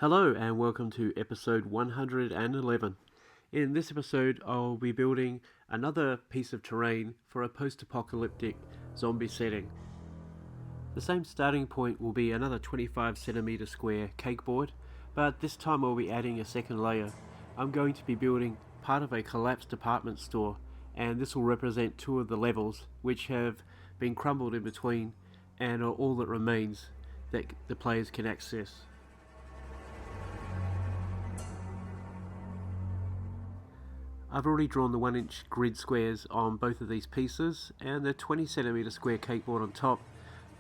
Hello and welcome to episode 111. In this episode, I'll be building another piece of terrain for a post-apocalyptic zombie setting. The same starting point will be another 25cm square cake board, but this time I'll be adding a second layer. I'm going to be building part of a collapsed department store, and this will represent two of the levels which have been crumbled in between and are all that remains that the players can access. I've already drawn the 1-inch grid squares on both of these pieces, and the 20cm square cakeboard on top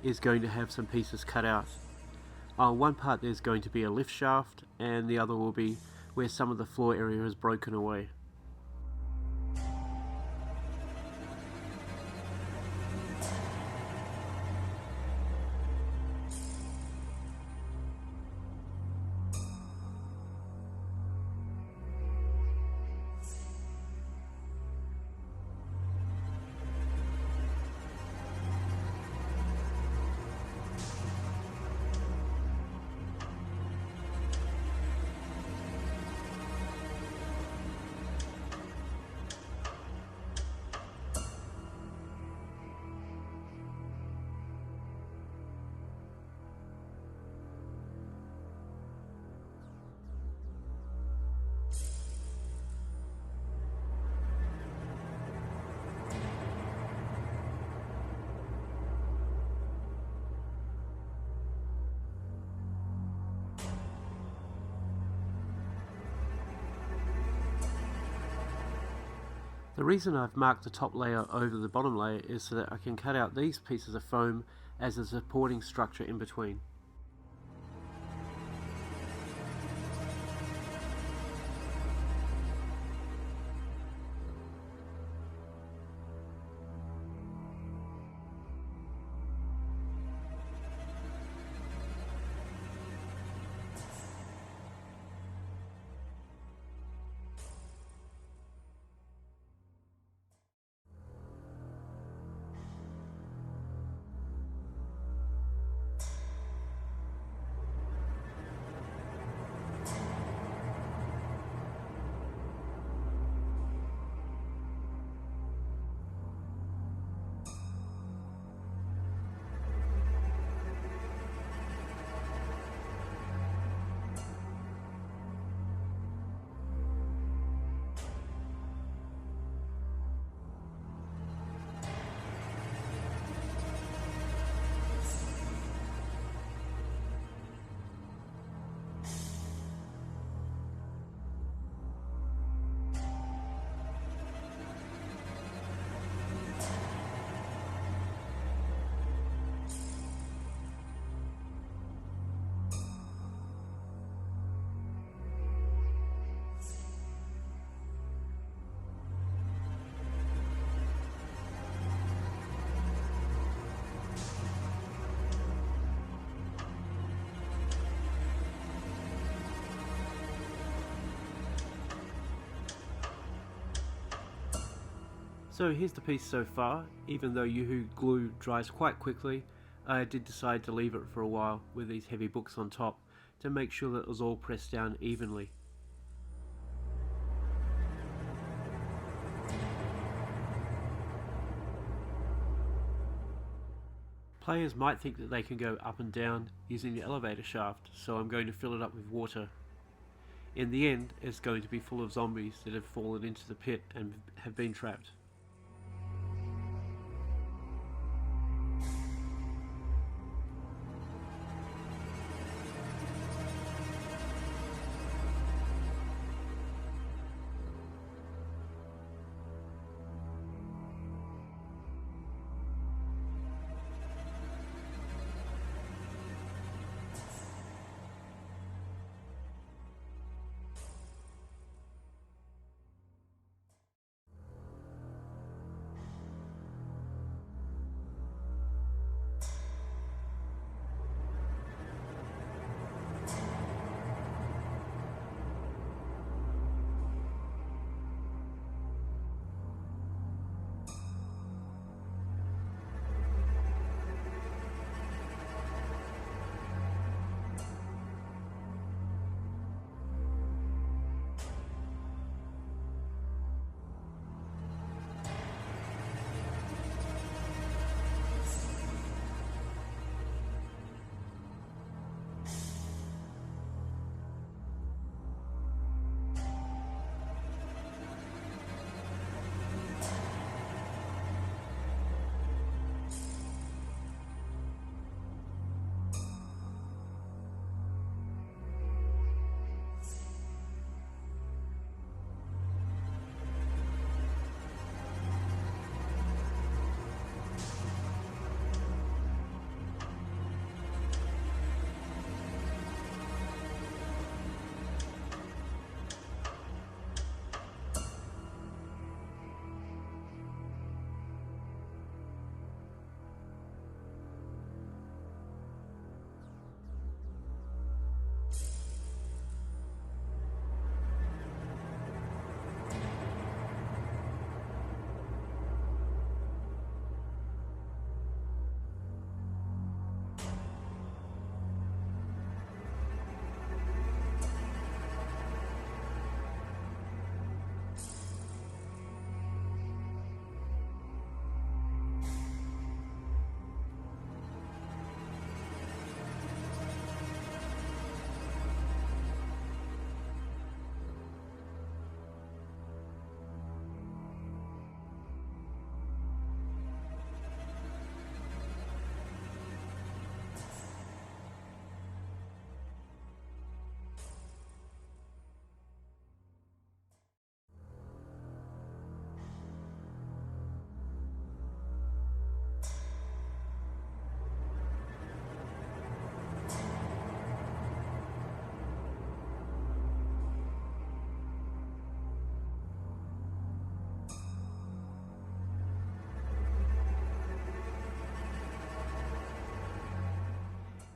is going to have some pieces cut out. On one part there's going to be a lift shaft, and the other will be where some of the floor area is broken away. The reason I've marked the top layer over the bottom layer is so that I can cut out these pieces of foam as a supporting structure in between. So here's the piece so far. Even though Yoo-hoo glue dries quite quickly, I did decide to leave it for a while with these heavy books on top to make sure that it was all pressed down evenly. Players might think that they can go up and down using the elevator shaft, so I'm going to fill it up with water. In the end, it's going to be full of zombies that have fallen into the pit and have been trapped.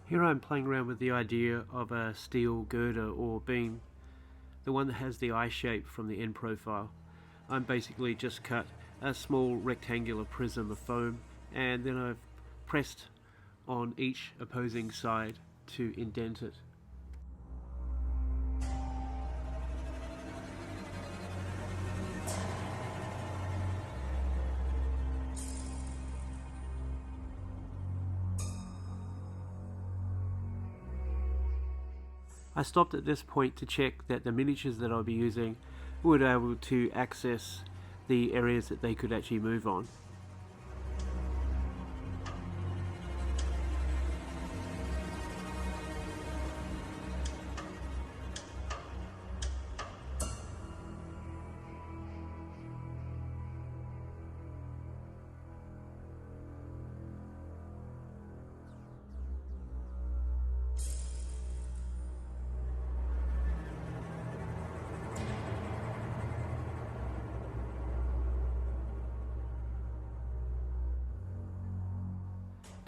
Here I'm playing around with the idea of a steel girder or beam, the one that has the eye shape from the end profile. I'm basically just cut a small rectangular prism of foam, and then I've pressed on each opposing side to indent it. I stopped at this point to check that the miniatures that I'll be using would be able to access the areas that they could actually move on.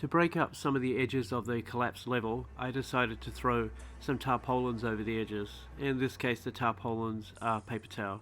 To break up some of the edges of the collapsed level, I decided to throw some tarpaulins over the edges. In this case, the tarpaulins are paper towel.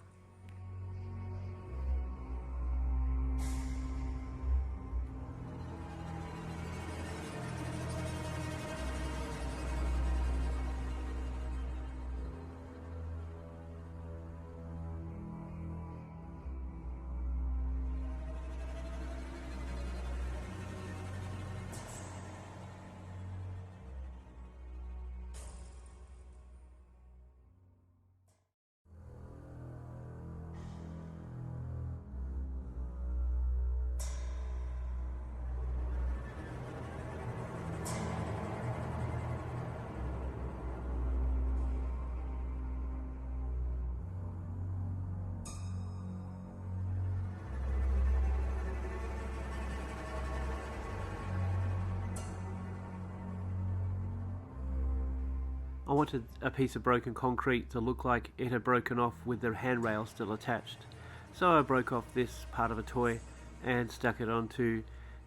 I wanted a piece of broken concrete to look like it had broken off with the handrail still attached. So I broke off this part of a toy and stuck it onto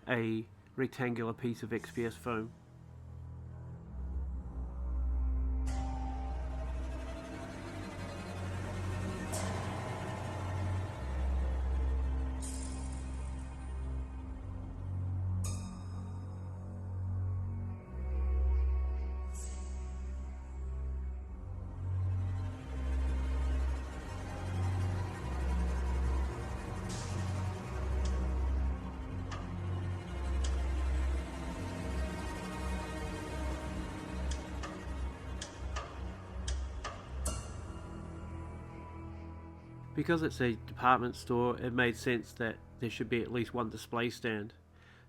a rectangular piece of XPS foam. Because it's a department store, it made sense that there should be at least one display stand.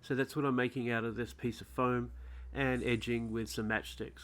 So that's what I'm making out of this piece of foam and edging with some matchsticks.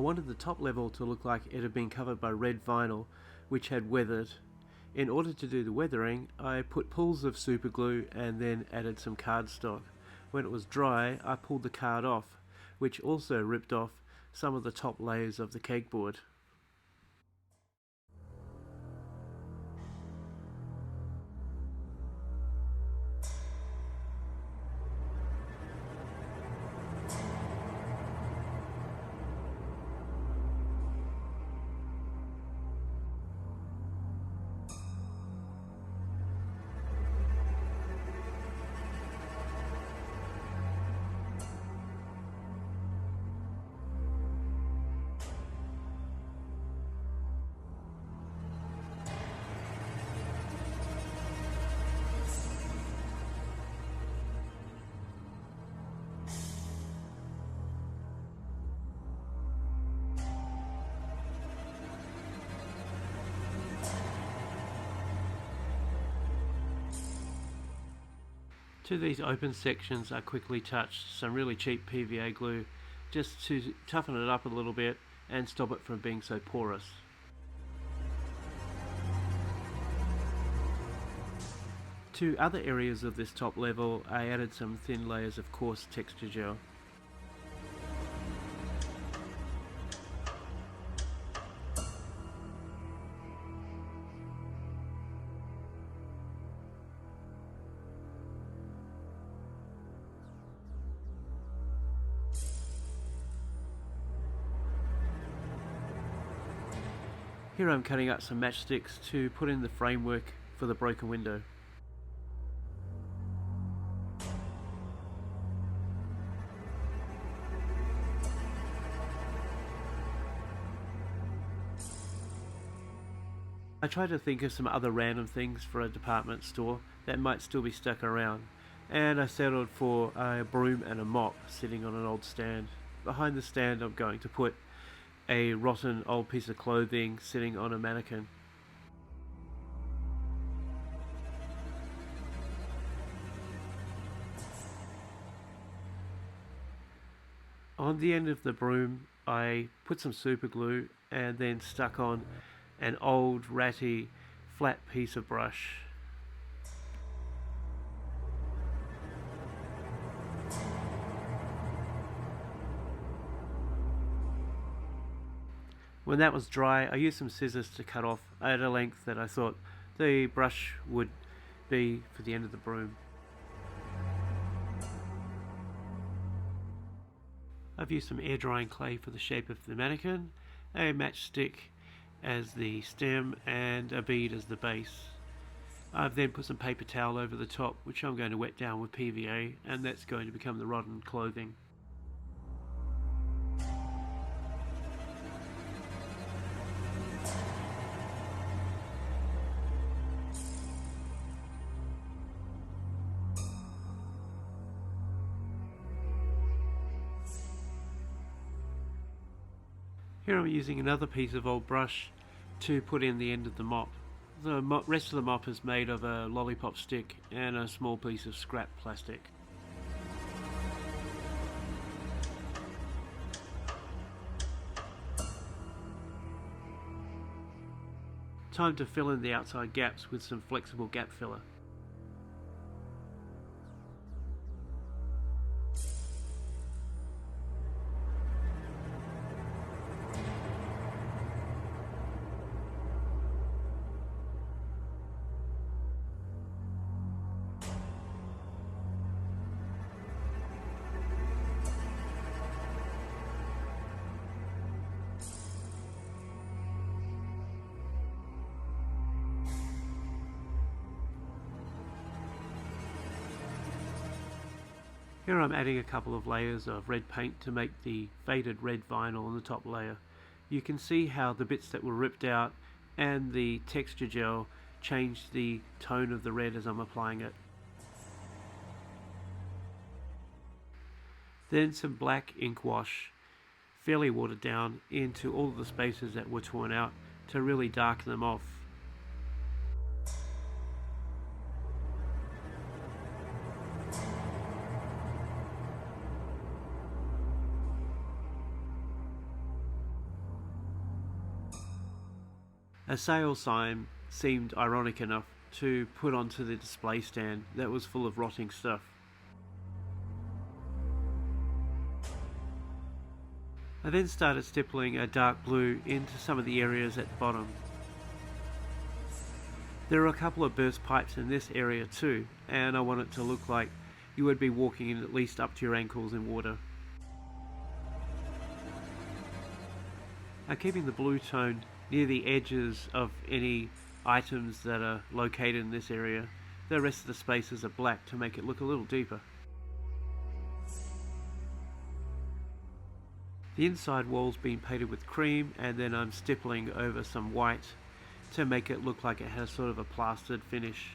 I wanted the top level to look like it had been covered by red vinyl, which had weathered. In order to do the weathering, I put pools of super glue and then added some cardstock. When it was dry, I pulled the card off, which also ripped off some of the top layers of the kegboard. To these open sections I quickly touched some really cheap PVA glue just to toughen it up a little bit and stop it from being so porous. To other areas of this top level I added some thin layers of coarse texture gel. Here I'm cutting up some matchsticks to put in the framework for the broken window. I tried to think of some other random things for a department store that might still be stuck around, and I settled for a broom and a mop sitting on an old stand. Behind the stand I'm going to put a rotten old piece of clothing sitting on a mannequin. On the end of the broom I put some super glue and then stuck on an old ratty flat piece of brush. When that was dry, I used some scissors to cut off at a length that I thought the brush would be for the end of the broom. I've used some air drying clay for the shape of the mannequin, a matchstick as the stem and a bead as the base. I've then put some paper towel over the top, which I'm going to wet down with PVA, and that's going to become the rotten clothing. Here I'm using another piece of old brush to put in the end of the mop. The rest of the mop is made of a lollipop stick and a small piece of scrap plastic. Time to fill in the outside gaps with some flexible gap filler. Here I'm adding a couple of layers of red paint to make the faded red vinyl on the top layer. You can see how the bits that were ripped out and the texture gel changed the tone of the red as I'm applying it. Then some black ink wash, fairly watered down, into all of the spaces that were torn out to really darken them off. A sale sign seemed ironic enough to put onto the display stand that was full of rotting stuff. I then started stippling a dark blue into some of the areas at the bottom. There are a couple of burst pipes in this area too, and I want it to look like you would be walking in at least up to your ankles in water. Keeping the blue tone near the edges of any items that are located in this area, the rest of the spaces are black to make it look a little deeper. The inside wall's been painted with cream, and then I'm stippling over some white to make it look like it has sort of a plastered finish.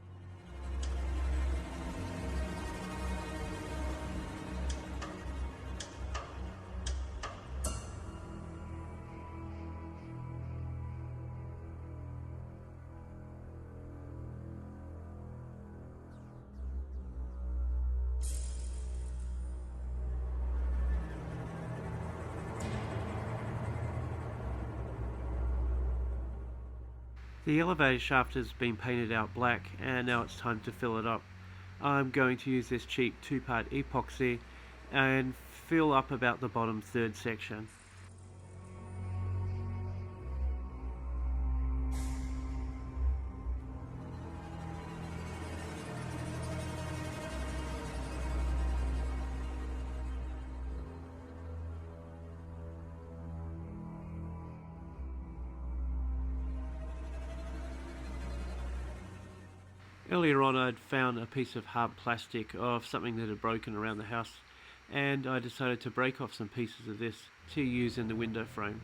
The elevator shaft has been painted out black, and now it's time to fill it up. I'm going to use this cheap 2-part epoxy and fill up about the bottom third section. Earlier on I'd found a piece of hard plastic of something that had broken around the house, and I decided to break off some pieces of this to use in the window frame.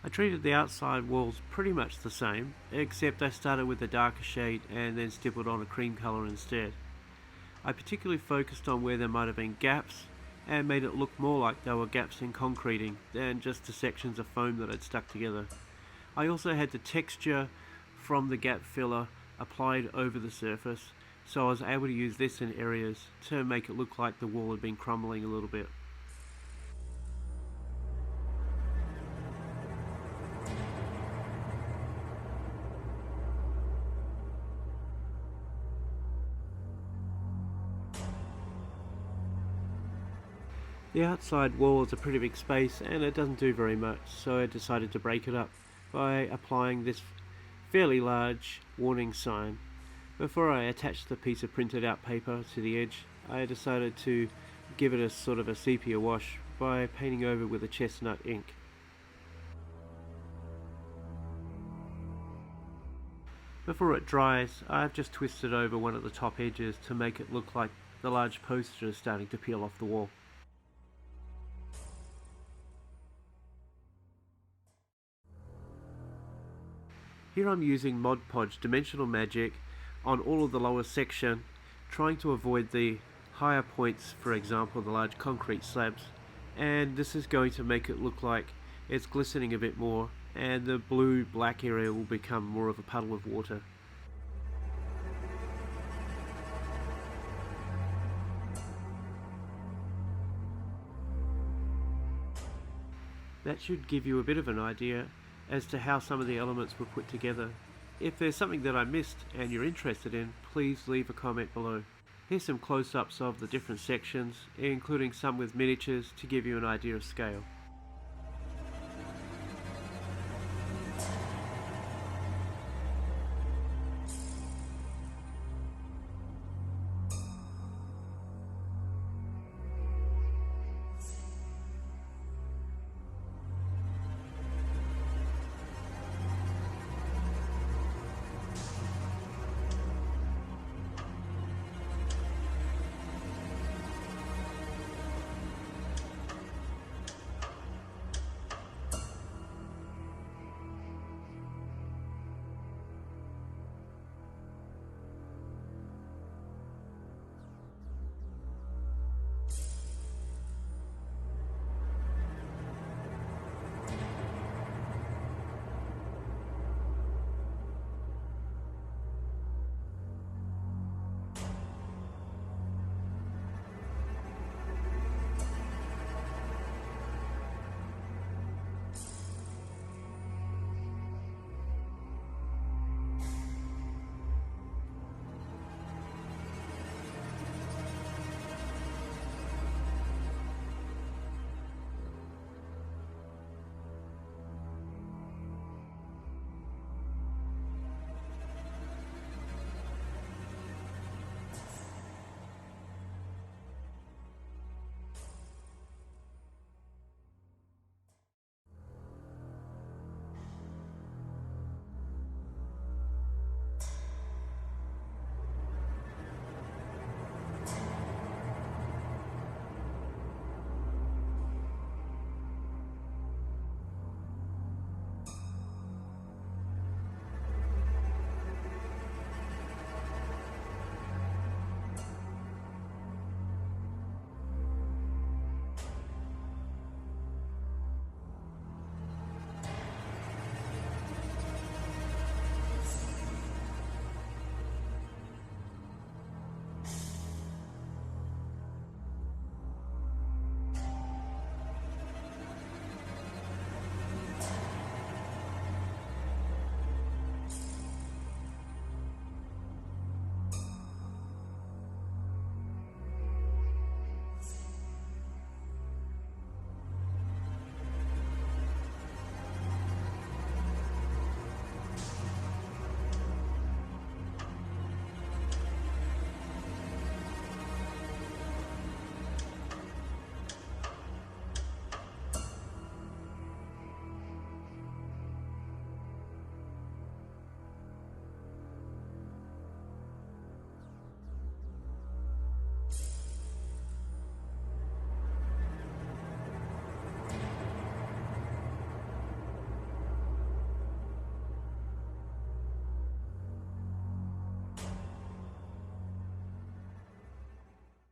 I treated the outside walls pretty much the same, except I started with a darker shade and then stippled on a cream colour instead. I particularly focused on where there might have been gaps and made it look more like there were gaps in concreting than just the sections of foam that I'd stuck together. I also had the texture from the gap filler applied over the surface, so I was able to use this in areas to make it look like the wall had been crumbling a little bit. The outside wall is a pretty big space and it doesn't do very much, so I decided to break it up by applying this fairly large warning sign. Before I attached the piece of printed out paper to the edge, I decided to give it a sort of a sepia wash by painting over with a chestnut ink. Before it dries, I've just twisted over one of the top edges to make it look like the large poster is starting to peel off the wall. Here I'm using Mod Podge Dimensional Magic on all of the lower section, trying to avoid the higher points, for example the large concrete slabs, and this is going to make it look like it's glistening a bit more and the blue black area will become more of a puddle of water. That should give you a bit of an idea as to how some of the elements were put together. If there's something that I missed and you're interested in, please leave a comment below. Here's some close-ups of the different sections, including some with miniatures to give you an idea of scale.